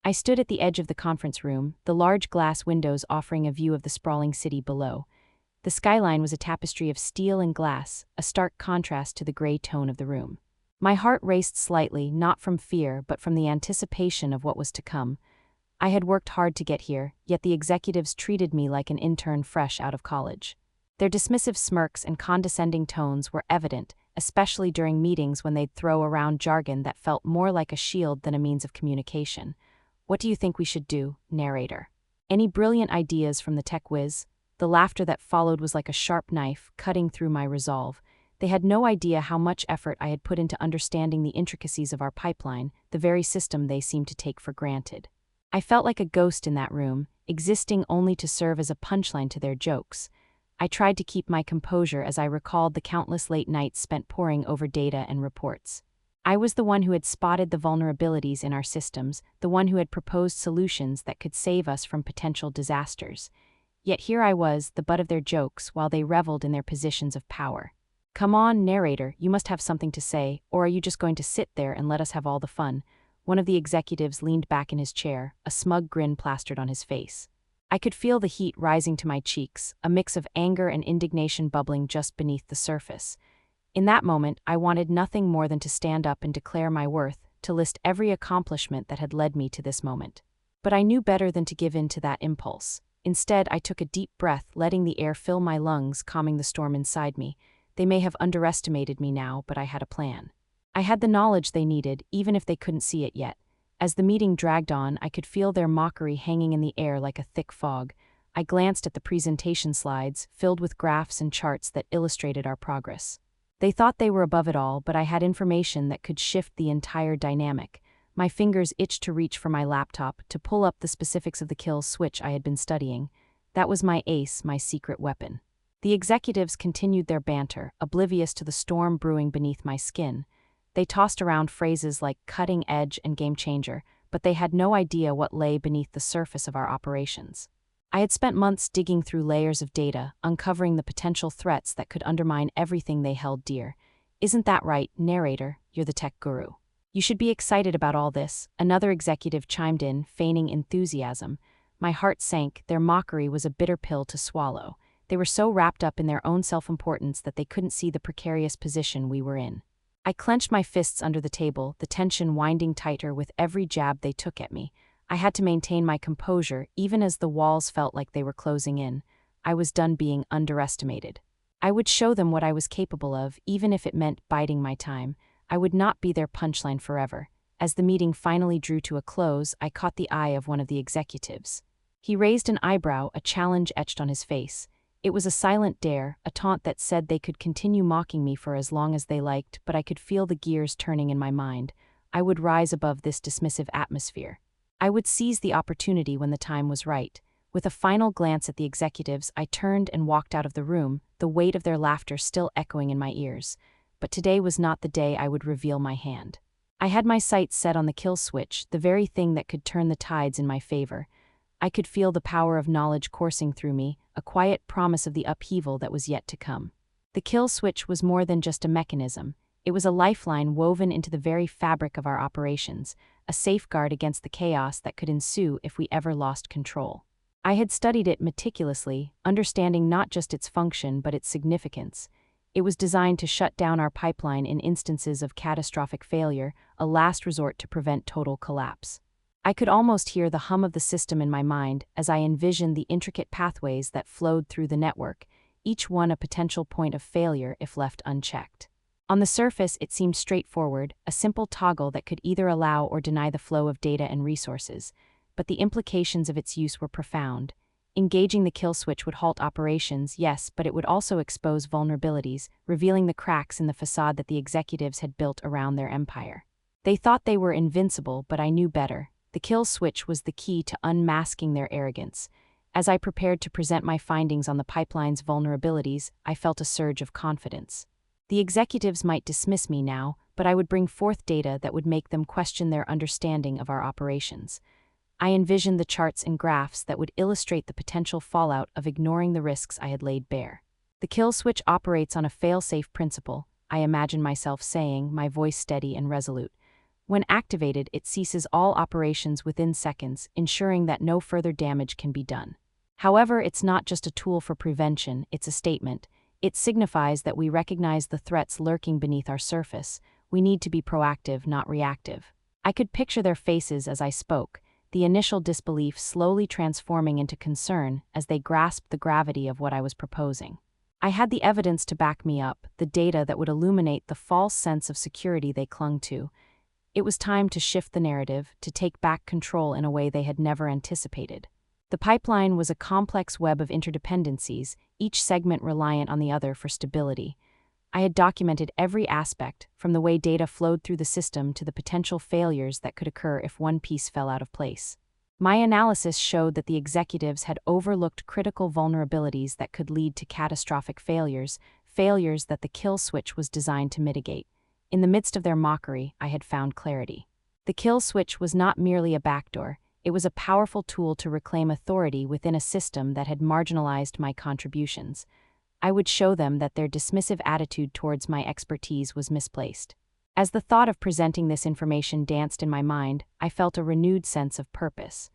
I stood at the edge of the conference room, the large glass windows offering a view of the sprawling city below. The skyline was a tapestry of steel and glass, a stark contrast to the gray tone of the room. My heart raced slightly, not from fear but from the anticipation of what was to come. I had worked hard to get here, yet the executives treated me like an intern fresh out of college. Their dismissive smirks and condescending tones were evident, especially during meetings when they'd throw around jargon that felt more like a shield than a means of communication. "What do you think we should do, narrator? Any brilliant ideas from the tech whiz?" The laughter that followed was like a sharp knife, cutting through my resolve. They had no idea how much effort I had put into understanding the intricacies of our pipeline, the very system they seemed to take for granted. I felt like a ghost in that room, existing only to serve as a punchline to their jokes. I tried to keep my composure as I recalled the countless late nights spent poring over data and reports. I was the one who had spotted the vulnerabilities in our systems, the one who had proposed solutions that could save us from potential disasters. Yet here I was, the butt of their jokes, while they reveled in their positions of power. "Come on, narrator, you must have something to say, or are you just going to sit there and let us have all the fun?" One of the executives leaned back in his chair, a smug grin plastered on his face. I could feel the heat rising to my cheeks, a mix of anger and indignation bubbling just beneath the surface. In that moment, I wanted nothing more than to stand up and declare my worth, to list every accomplishment that had led me to this moment. But I knew better than to give in to that impulse. Instead, I took a deep breath, letting the air fill my lungs, calming the storm inside me. They may have underestimated me now, but I had a plan. I had the knowledge they needed, even if they couldn't see it yet. As the meeting dragged on, I could feel their mockery hanging in the air like a thick fog. I glanced at the presentation slides, filled with graphs and charts that illustrated our progress. They thought they were above it all, but I had information that could shift the entire dynamic. My fingers itched to reach for my laptop, to pull up the specifics of the kill switch I had been studying. That was my ace, my secret weapon. The executives continued their banter, oblivious to the storm brewing beneath my skin. They tossed around phrases like cutting edge and game changer, but they had no idea what lay beneath the surface of our operations. I had spent months digging through layers of data, uncovering the potential threats that could undermine everything they held dear. "Isn't that right, narrator? You're the tech guru. You should be excited about all this," another executive chimed in, feigning enthusiasm. My heart sank. Their mockery was a bitter pill to swallow. They were so wrapped up in their own self-importance that they couldn't see the precarious position we were in. I clenched my fists under the table, the tension winding tighter with every jab they took at me. I had to maintain my composure, even as the walls felt like they were closing in. I was done being underestimated. I would show them what I was capable of, even if it meant biding my time. I would not be their punchline forever. As the meeting finally drew to a close, I caught the eye of one of the executives. He raised an eyebrow, a challenge etched on his face. It was a silent dare, a taunt that said they could continue mocking me for as long as they liked, but I could feel the gears turning in my mind. I would rise above this dismissive atmosphere. I would seize the opportunity when the time was right. With a final glance at the executives, I turned and walked out of the room, the weight of their laughter still echoing in my ears. But today was not the day I would reveal my hand. I had my sights set on the kill switch, the very thing that could turn the tides in my favor. I could feel the power of knowledge coursing through me, a quiet promise of the upheaval that was yet to come. The kill switch was more than just a mechanism. It was a lifeline woven into the very fabric of our operations, a safeguard against the chaos that could ensue if we ever lost control. I had studied it meticulously, understanding not just its function but its significance. It was designed to shut down our pipeline in instances of catastrophic failure, a last resort to prevent total collapse. I could almost hear the hum of the system in my mind as I envisioned the intricate pathways that flowed through the network, each one a potential point of failure if left unchecked. On the surface, it seemed straightforward, a simple toggle that could either allow or deny the flow of data and resources, but the implications of its use were profound. Engaging the kill switch would halt operations, yes, but it would also expose vulnerabilities, revealing the cracks in the facade that the executives had built around their empire. They thought they were invincible, but I knew better. The kill switch was the key to unmasking their arrogance. As I prepared to present my findings on the pipeline's vulnerabilities, I felt a surge of confidence. The executives might dismiss me now, but I would bring forth data that would make them question their understanding of our operations. I envisioned the charts and graphs that would illustrate the potential fallout of ignoring the risks I had laid bare. "The kill switch operates on a fail-safe principle," I imagined myself saying, my voice steady and resolute. When activated, it ceases all operations within seconds, ensuring that no further damage can be done. However, it's not just a tool for prevention, it's a statement. It signifies that we recognize the threats lurking beneath our surface. We need to be proactive, not reactive. I could picture their faces as I spoke, the initial disbelief slowly transforming into concern as they grasped the gravity of what I was proposing. I had the evidence to back me up, the data that would illuminate the false sense of security they clung to. It was time to shift the narrative, to take back control in a way they had never anticipated. The pipeline was a complex web of interdependencies, each segment reliant on the other for stability. I had documented every aspect, from the way data flowed through the system to the potential failures that could occur if one piece fell out of place. My analysis showed that the executives had overlooked critical vulnerabilities that could lead to catastrophic failures that the kill switch was designed to mitigate. In the midst of their mockery, I had found clarity. The kill switch was not merely a backdoor, it was a powerful tool to reclaim authority within a system that had marginalized my contributions. I would show them that their dismissive attitude towards my expertise was misplaced. As the thought of presenting this information danced in my mind, I felt a renewed sense of purpose.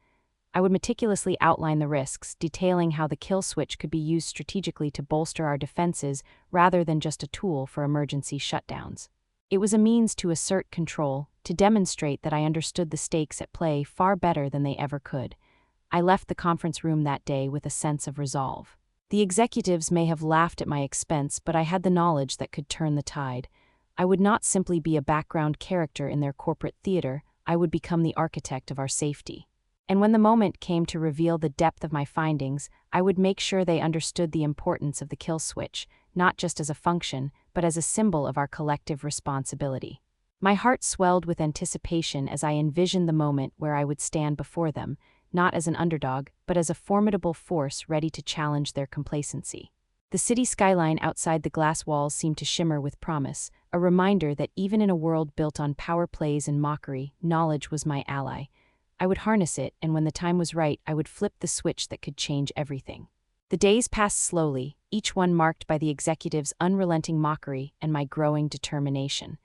I would meticulously outline the risks, detailing how the kill switch could be used strategically to bolster our defenses rather than just a tool for emergency shutdowns. It was a means to assert control, to demonstrate that I understood the stakes at play far better than they ever could. I left the conference room that day with a sense of resolve. The executives may have laughed at my expense, but I had the knowledge that could turn the tide. I would not simply be a background character in their corporate theater, I would become the architect of our safety. And when the moment came to reveal the depth of my findings, I would make sure they understood the importance of the kill switch, not just as a function, but as a symbol of our collective responsibility. My heart swelled with anticipation as I envisioned the moment where I would stand before them, not as an underdog, but as a formidable force ready to challenge their complacency. The city skyline outside the glass walls seemed to shimmer with promise, a reminder that even in a world built on power plays and mockery, knowledge was my ally. I would harness it, and when the time was right, I would flip the switch that could change everything. The days passed slowly, each one marked by the executive's unrelenting mockery and my growing determination.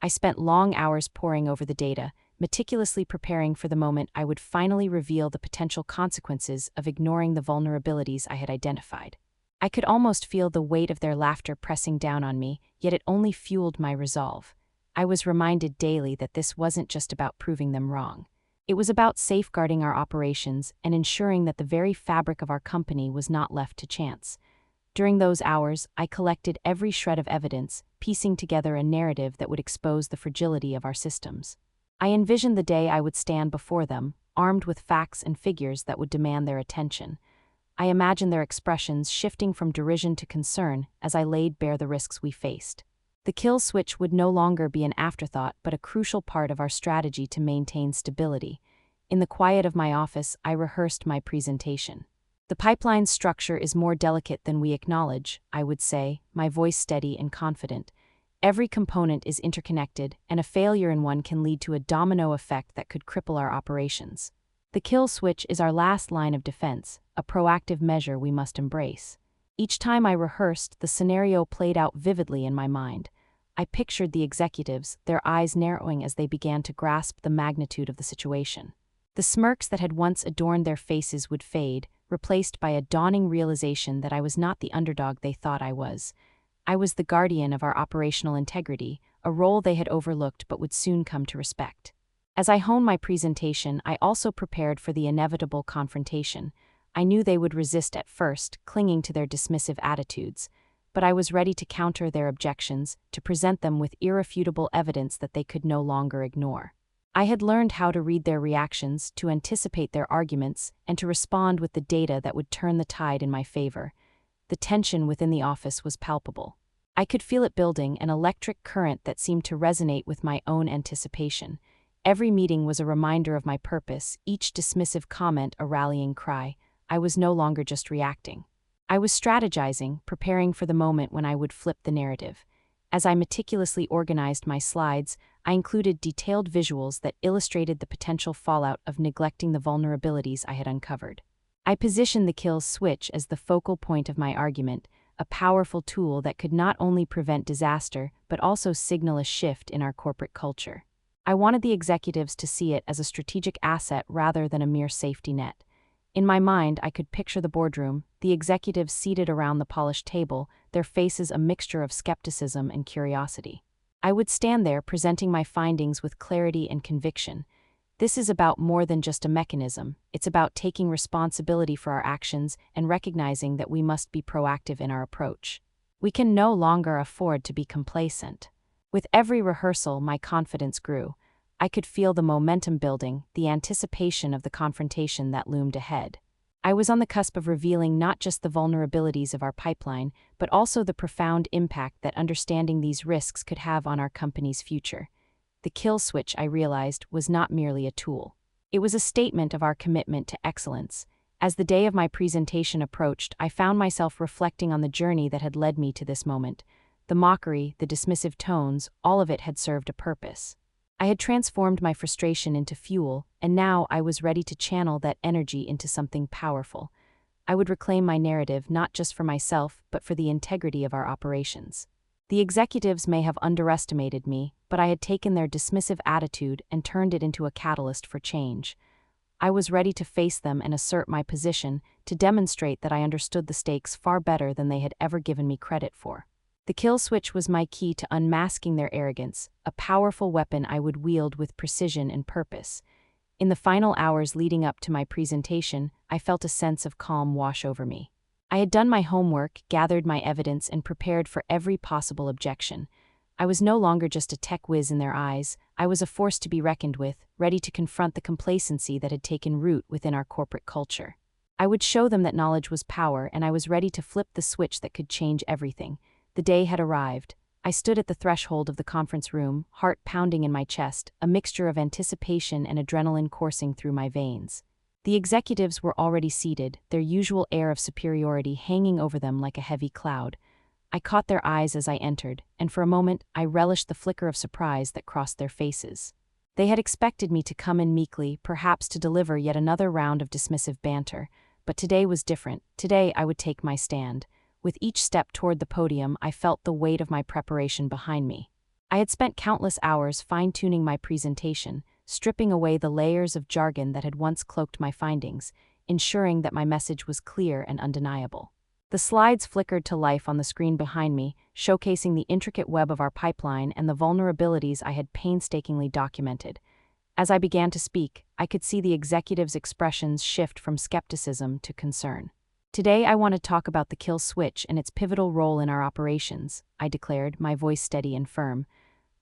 I spent long hours poring over the data, meticulously preparing for the moment I would finally reveal the potential consequences of ignoring the vulnerabilities I had identified. I could almost feel the weight of their laughter pressing down on me, yet it only fueled my resolve. I was reminded daily that this wasn't just about proving them wrong. It was about safeguarding our operations and ensuring that the very fabric of our company was not left to chance. During those hours, I collected every shred of evidence, piecing together a narrative that would expose the fragility of our systems. I envisioned the day I would stand before them, armed with facts and figures that would demand their attention. I imagined their expressions shifting from derision to concern as I laid bare the risks we faced. The kill switch would no longer be an afterthought but a crucial part of our strategy to maintain stability. In the quiet of my office, I rehearsed my presentation. The pipeline's structure is more delicate than we acknowledge, I would say, my voice steady and confident. Every component is interconnected, and a failure in one can lead to a domino effect that could cripple our operations. The kill switch is our last line of defense, a proactive measure we must embrace. Each time I rehearsed, the scenario played out vividly in my mind. I pictured the executives, their eyes narrowing as they began to grasp the magnitude of the situation. The smirks that had once adorned their faces would fade, replaced by a dawning realization that I was not the underdog they thought I was. I was the guardian of our operational integrity, a role they had overlooked but would soon come to respect. As I honed my presentation, I also prepared for the inevitable confrontation. I knew they would resist at first, clinging to their dismissive attitudes, but I was ready to counter their objections, to present them with irrefutable evidence that they could no longer ignore. I had learned how to read their reactions, to anticipate their arguments, and to respond with the data that would turn the tide in my favor. The tension within the office was palpable. I could feel it building, an electric current that seemed to resonate with my own anticipation. Every meeting was a reminder of my purpose, each dismissive comment a rallying cry. I was no longer just reacting. I was strategizing, preparing for the moment when I would flip the narrative. As I meticulously organized my slides, I included detailed visuals that illustrated the potential fallout of neglecting the vulnerabilities I had uncovered. I positioned the kill switch as the focal point of my argument, a powerful tool that could not only prevent disaster but also signal a shift in our corporate culture. I wanted the executives to see it as a strategic asset rather than a mere safety net. In my mind, I could picture the boardroom, the executives seated around the polished table, their faces a mixture of skepticism and curiosity. I would stand there presenting my findings with clarity and conviction. This is about more than just a mechanism. It's about taking responsibility for our actions and recognizing that we must be proactive in our approach. We can no longer afford to be complacent. With every rehearsal, my confidence grew. I could feel the momentum building, the anticipation of the confrontation that loomed ahead. I was on the cusp of revealing not just the vulnerabilities of our pipeline, but also the profound impact that understanding these risks could have on our company's future. The kill switch, I realized, was not merely a tool. It was a statement of our commitment to excellence. As the day of my presentation approached, I found myself reflecting on the journey that had led me to this moment. The mockery, the dismissive tones, all of it had served a purpose. I had transformed my frustration into fuel, and now I was ready to channel that energy into something powerful. I would reclaim my narrative not just for myself, but for the integrity of our operations. The executives may have underestimated me, but I had taken their dismissive attitude and turned it into a catalyst for change. I was ready to face them and assert my position, to demonstrate that I understood the stakes far better than they had ever given me credit for. The kill switch was my key to unmasking their arrogance, a powerful weapon I would wield with precision and purpose. In the final hours leading up to my presentation, I felt a sense of calm wash over me. I had done my homework, gathered my evidence, and prepared for every possible objection. I was no longer just a tech whiz in their eyes. I was a force to be reckoned with, ready to confront the complacency that had taken root within our corporate culture. I would show them that knowledge was power, and I was ready to flip the switch that could change everything. The day had arrived. I stood at the threshold of the conference room, heart pounding in my chest, a mixture of anticipation and adrenaline coursing through my veins. The executives were already seated, their usual air of superiority hanging over them like a heavy cloud. I caught their eyes as I entered, and for a moment I relished the flicker of surprise that crossed their faces. They had expected me to come in meekly, perhaps to deliver yet another round of dismissive banter, but today was different. Today I would take my stand. With each step toward the podium, I felt the weight of my preparation behind me. I had spent countless hours fine-tuning my presentation, stripping away the layers of jargon that had once cloaked my findings, ensuring that my message was clear and undeniable. The slides flickered to life on the screen behind me, showcasing the intricate web of our pipeline and the vulnerabilities I had painstakingly documented. As I began to speak, I could see the executives' expressions shift from skepticism to concern. Today I want to talk about the kill switch and its pivotal role in our operations, I declared, my voice steady and firm.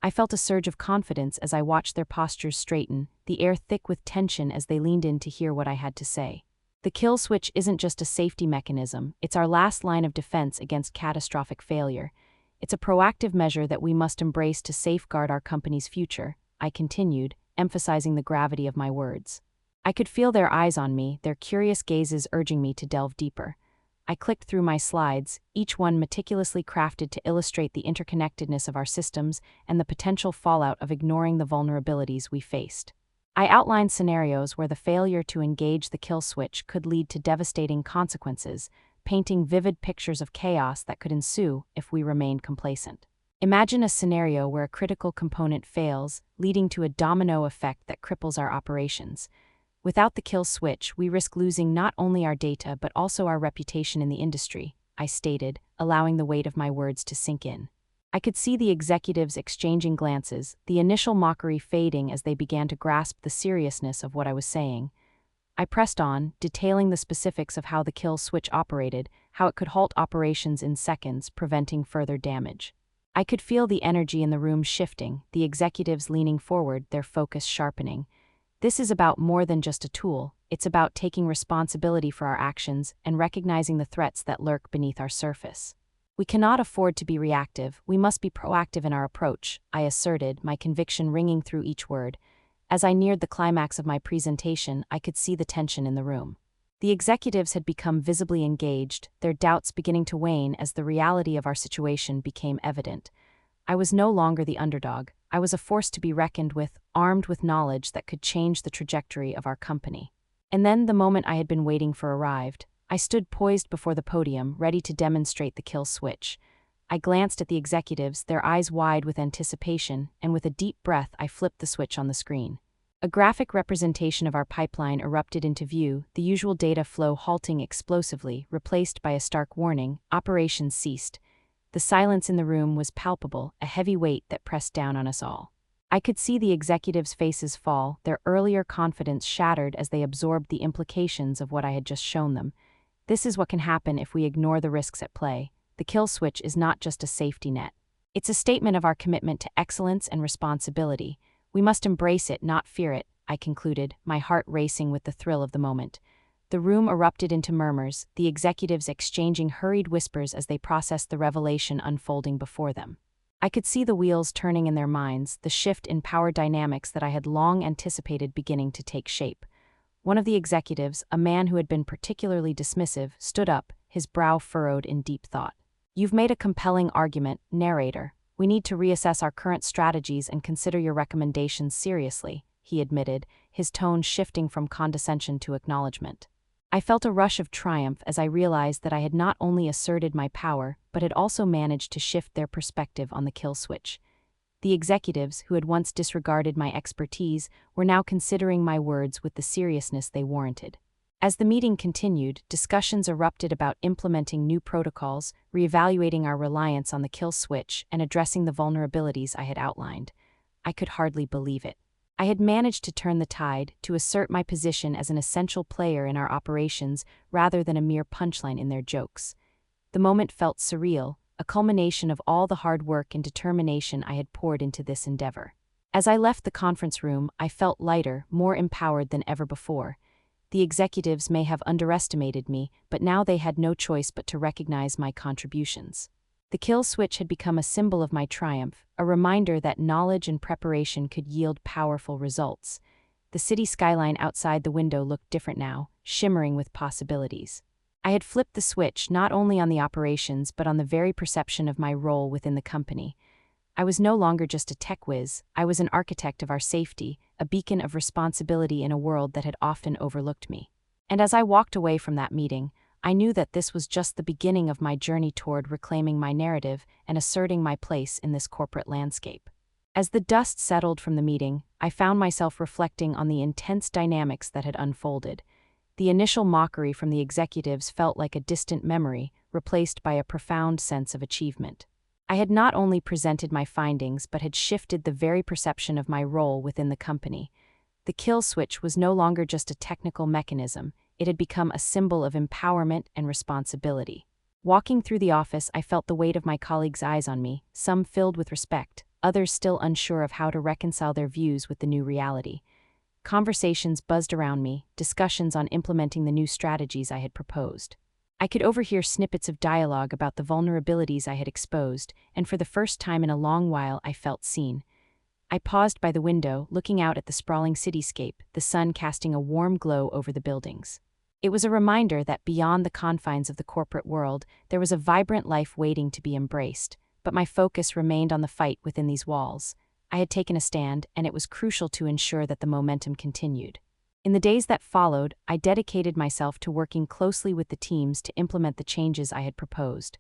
I felt a surge of confidence as I watched their postures straighten, the air thick with tension as they leaned in to hear what I had to say. The kill switch isn't just a safety mechanism, it's our last line of defense against catastrophic failure. It's a proactive measure that we must embrace to safeguard our company's future, I continued, emphasizing the gravity of my words. I could feel their eyes on me, their curious gazes urging me to delve deeper. I clicked through my slides, each one meticulously crafted to illustrate the interconnectedness of our systems and the potential fallout of ignoring the vulnerabilities we faced. I outlined scenarios where the failure to engage the kill switch could lead to devastating consequences, painting vivid pictures of chaos that could ensue if we remained complacent. Imagine a scenario where a critical component fails, leading to a domino effect that cripples our operations. Without the kill switch, we risk losing not only our data but also our reputation in the industry, I stated, allowing the weight of my words to sink in. I could see the executives exchanging glances, the initial mockery fading as they began to grasp the seriousness of what I was saying. I pressed on, detailing the specifics of how the kill switch operated, how it could halt operations in seconds, preventing further damage. I could feel the energy in the room shifting, the executives leaning forward, their focus sharpening. This is about more than just a tool, it's about taking responsibility for our actions and recognizing the threats that lurk beneath our surface. We cannot afford to be reactive, we must be proactive in our approach, I asserted, my conviction ringing through each word. As I neared the climax of my presentation, I could see the tension in the room. The executives had become visibly engaged, their doubts beginning to wane as the reality of our situation became evident. I was no longer the underdog, I was a force to be reckoned with, armed with knowledge that could change the trajectory of our company. And then the moment I had been waiting for arrived. I stood poised before the podium, ready to demonstrate the kill switch. I glanced at the executives, their eyes wide with anticipation, and with a deep breath I flipped the switch on the screen. A graphic representation of our pipeline erupted into view, the usual data flow halting explosively, replaced by a stark warning: operations ceased. The silence in the room was palpable, a heavy weight that pressed down on us all. I could see the executives' faces fall, their earlier confidence shattered as they absorbed the implications of what I had just shown them. This is what can happen if we ignore the risks at play. The kill switch is not just a safety net. It's a statement of our commitment to excellence and responsibility. We must embrace it, not fear it, I concluded, my heart racing with the thrill of the moment. The room erupted into murmurs, the executives exchanging hurried whispers as they processed the revelation unfolding before them. I could see the wheels turning in their minds, the shift in power dynamics that I had long anticipated beginning to take shape. One of the executives, a man who had been particularly dismissive, stood up, his brow furrowed in deep thought. "You've made a compelling argument, narrator. We need to reassess our current strategies and consider your recommendations seriously," he admitted, his tone shifting from condescension to acknowledgement. I felt a rush of triumph as I realized that I had not only asserted my power, but had also managed to shift their perspective on the kill switch. The executives, who had once disregarded my expertise, were now considering my words with the seriousness they warranted. As the meeting continued, discussions erupted about implementing new protocols, reevaluating our reliance on the kill switch, and addressing the vulnerabilities I had outlined. I could hardly believe it. I had managed to turn the tide, to assert my position as an essential player in our operations rather than a mere punchline in their jokes. The moment felt surreal, a culmination of all the hard work and determination I had poured into this endeavor. As I left the conference room, I felt lighter, more empowered than ever before. The executives may have underestimated me, but now they had no choice but to recognize my contributions. The kill switch had become a symbol of my triumph, a reminder that knowledge and preparation could yield powerful results. The city skyline outside the window looked different now, shimmering with possibilities. I had flipped the switch not only on the operations but on the very perception of my role within the company. I was no longer just a tech whiz, I was an architect of our safety, a beacon of responsibility in a world that had often overlooked me. And as I walked away from that meeting, I knew that this was just the beginning of my journey toward reclaiming my narrative and asserting my place in this corporate landscape. As the dust settled from the meeting, I found myself reflecting on the intense dynamics that had unfolded. The initial mockery from the executives felt like a distant memory, replaced by a profound sense of achievement. I had not only presented my findings but had shifted the very perception of my role within the company. The kill switch was no longer just a technical mechanism, it had become a symbol of empowerment and responsibility. Walking through the office, I felt the weight of my colleagues' eyes on me, some filled with respect, others still unsure of how to reconcile their views with the new reality. Conversations buzzed around me, discussions on implementing the new strategies I had proposed. I could overhear snippets of dialogue about the vulnerabilities I had exposed, and for the first time in a long while I felt seen. I paused by the window, looking out at the sprawling cityscape, the sun casting a warm glow over the buildings. It was a reminder that beyond the confines of the corporate world, there was a vibrant life waiting to be embraced, but my focus remained on the fight within these walls. I had taken a stand, and it was crucial to ensure that the momentum continued. In the days that followed, I dedicated myself to working closely with the teams to implement the changes I had proposed.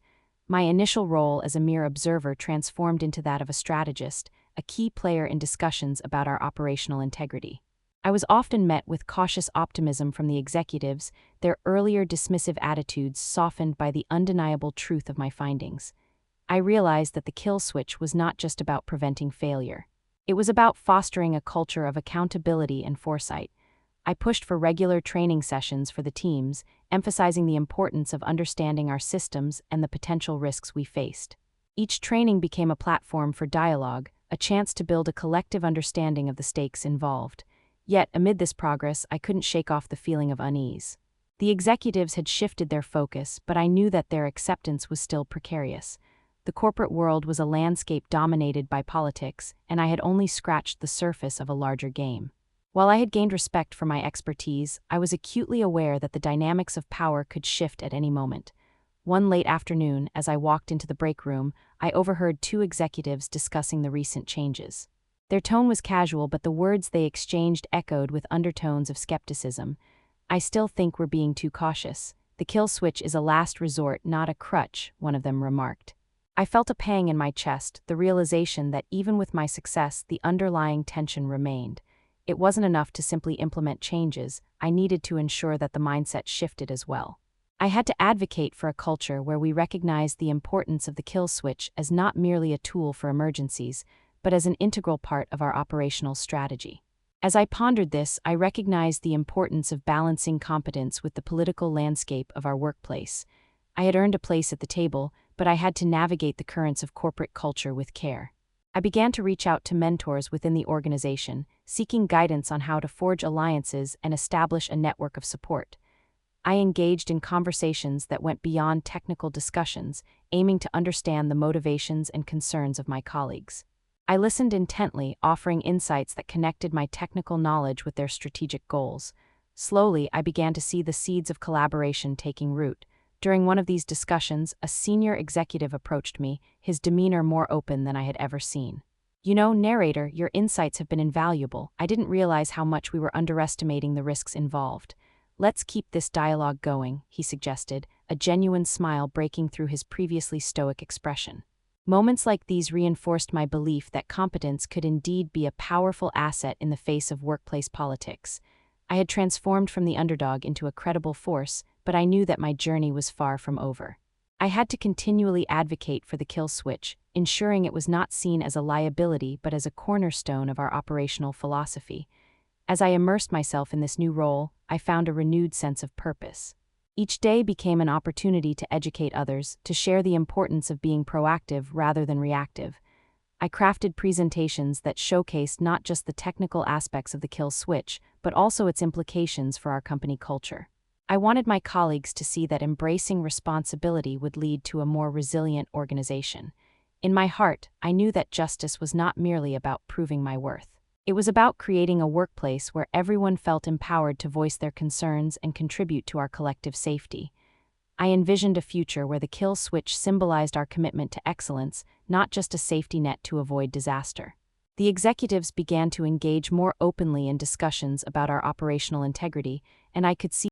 My initial role as a mere observer transformed into that of a strategist, a key player in discussions about our operational integrity. I was often met with cautious optimism from the executives, their earlier dismissive attitudes softened by the undeniable truth of my findings. I realized that the kill switch was not just about preventing failure. It was about fostering a culture of accountability and foresight. I pushed for regular training sessions for the teams, emphasizing the importance of understanding our systems and the potential risks we faced. Each training became a platform for dialogue, a chance to build a collective understanding of the stakes involved. Yet, amid this progress, I couldn't shake off the feeling of unease. The executives had shifted their focus, but I knew that their acceptance was still precarious. The corporate world was a landscape dominated by politics, and I had only scratched the surface of a larger game. While I had gained respect for my expertise, I was acutely aware that the dynamics of power could shift at any moment. One late afternoon, as I walked into the break room, I overheard two executives discussing the recent changes. Their tone was casual, but the words they exchanged echoed with undertones of skepticism. "I still think we're being too cautious. The kill switch is a last resort, not a crutch," one of them remarked. I felt a pang in my chest, the realization that even with my success, the underlying tension remained. It wasn't enough to simply implement changes, I needed to ensure that the mindset shifted as well. I had to advocate for a culture where we recognized the importance of the kill switch as not merely a tool for emergencies, but as an integral part of our operational strategy. As I pondered this, I recognized the importance of balancing competence with the political landscape of our workplace. I had earned a place at the table, but I had to navigate the currents of corporate culture with care. I began to reach out to mentors within the organization, seeking guidance on how to forge alliances and establish a network of support. I engaged in conversations that went beyond technical discussions, aiming to understand the motivations and concerns of my colleagues. I listened intently, offering insights that connected my technical knowledge with their strategic goals. Slowly, I began to see the seeds of collaboration taking root. During one of these discussions, a senior executive approached me, his demeanor more open than I had ever seen. "You know, narrator, your insights have been invaluable. I didn't realize how much we were underestimating the risks involved. Let's keep this dialogue going," he suggested, a genuine smile breaking through his previously stoic expression. Moments like these reinforced my belief that competence could indeed be a powerful asset in the face of workplace politics. I had transformed from the underdog into a credible force, but I knew that my journey was far from over. I had to continually advocate for the kill switch, ensuring it was not seen as a liability but as a cornerstone of our operational philosophy. As I immersed myself in this new role, I found a renewed sense of purpose. Each day became an opportunity to educate others, to share the importance of being proactive rather than reactive. I crafted presentations that showcased not just the technical aspects of the kill switch, but also its implications for our company culture. I wanted my colleagues to see that embracing responsibility would lead to a more resilient organization. In my heart, I knew that justice was not merely about proving my worth. It was about creating a workplace where everyone felt empowered to voice their concerns and contribute to our collective safety. I envisioned a future where the kill switch symbolized our commitment to excellence, not just a safety net to avoid disaster. The executives began to engage more openly in discussions about our operational integrity, and I could see